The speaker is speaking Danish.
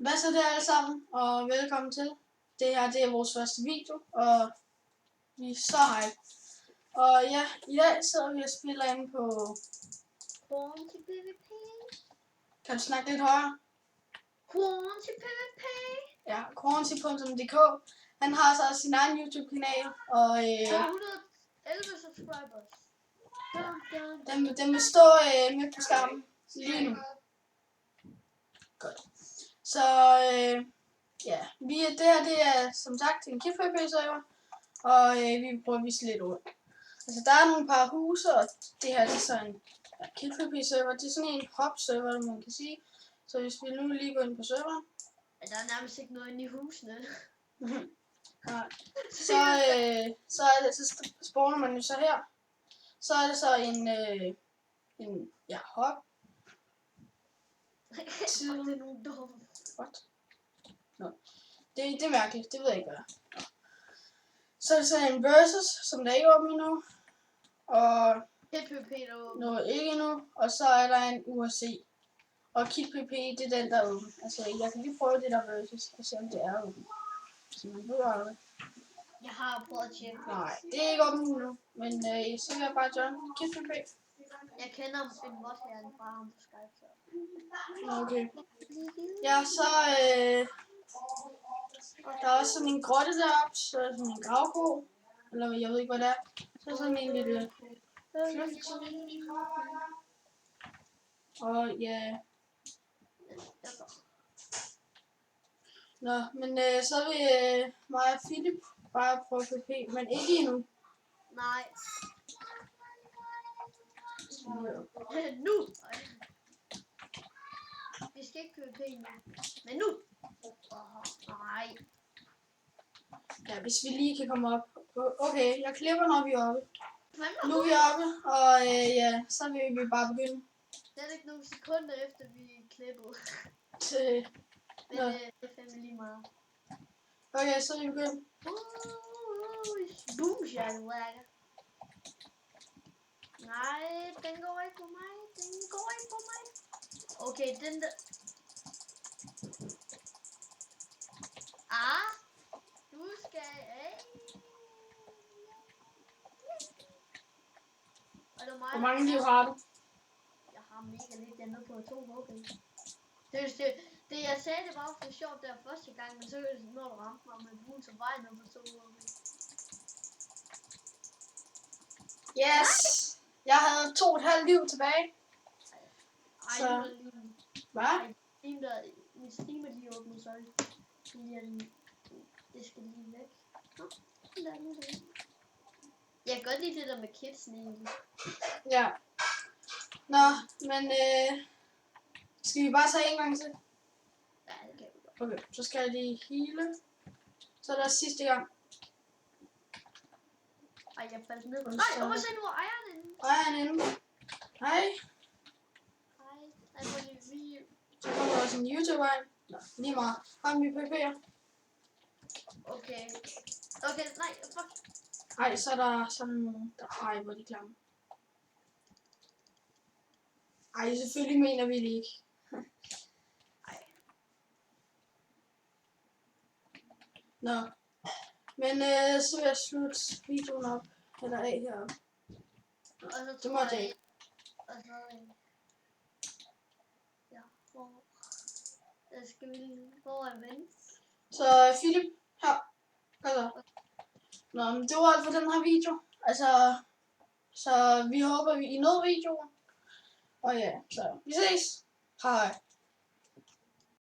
Hvad så det alle sammen, og velkommen til. Det her det er vores første video, og vi er så hype. Og ja, i dag sidder vi og spiller inde på Quanti PvP. Kan du snakke lidt højere? Quanti PvP. Ja, Quanti.dk. Han har så sin egen YouTube-kanal, og 211 subscribers. den vil stå med på skærmen lige nu. Godt. Så ja, det her det er som sagt en Kid PvP server, og vi vil prøve at vise lidt ud. Altså der er nogle par huse, og det her det er så en Kid PvP server. Det er sådan en hop server, man kan sige. Så hvis vi nu lige går ind på serveren. Der er nærmest ikke noget inde i husene. Nej. Så spawner man jo så her. Så er det så en hop. Det er nogle dumme. What? No. Det er mærkeligt, det ved jeg ikke hvad er. Så er det så en versus, som der ikke er åbent endnu. Og Kid PvP der er åben. nu ikke endnu. Og så er der en UHC. Og Kid PvP, det er den der er åben. Altså jeg kan lige prøve det der versus og se om det er åben. Så man ved aldrig. Jeg har prøvet at tjekke. Nej, det er ikke åbent endnu. Men så vil jeg bare join Kid PvP. Jeg kender en mod herinde fra ham på Skype. Så. Okay. Ja, så der er også sådan en grotte deroppe, så er der sådan en gravko. Eller jeg ved ikke hvad det er. Så er sådan en lille kløft. Og ja. Nå, men så vil mig og Philip bare prøve PvP, men ikke endnu. Nej. Nu! Vi skal ikke PvP nu. Men nu! Nej. Ja, hvis vi lige kan komme op. Okay, jeg klipper når vi er oppe. Nu er vi oppe, og ja, så vil vi bare begynde. Det er ikke nogle sekunder efter vi klippede. Men det er fandme lige meget. Okay, så vil vi begynde. Boomshot-lagger. Nej, den går ikke på mig. Den går ikke på mig. Okay, den der. Du skal af. Hvor mange liv har du? Jeg har mega lidt. Jeg er nede på 2 HP. Det jeg sagde, det var for sjovt der første gang, men så når du ramte mig med buen, så var jeg nede på 2 HP. Yes! Jeg havde 2,5 liv tilbage. Ej, Så. Hvad? Min stream er lige åbnet, sorry. Det skal lige væk. Jeg kan godt lide det der med kidsen egentlig. Ja. Nå, men skal vi bare tage en gang til? Ja, det kan vi godt. Okay, så skal jeg lige heale. Så er der sidste gang. Ej, jeg faldt ned. Nej, hvor se nu ejeren inde. Ejeren inde. Hej. Hej, hvor er det Så kommer der også en YouTuber ind. Nå, lige meget. Kom vi PvP'er. Okay. Okay, nej, fuck. Ej, så er der sådan nogle, der ej, hvor er de klamme. Ej, selvfølgelig mener vi det ikke. Ej. Nå. Men så vil jeg slutte videoen op. Eller af heroppe. Og så Det måtte jeg ikke. Og så... Ja, hvor er ven? Så Philip, her. Altså. Nå, men det var alt for den her video. Altså, så vi håber, I nåede videoen. Og ja, så vi ses. Hej.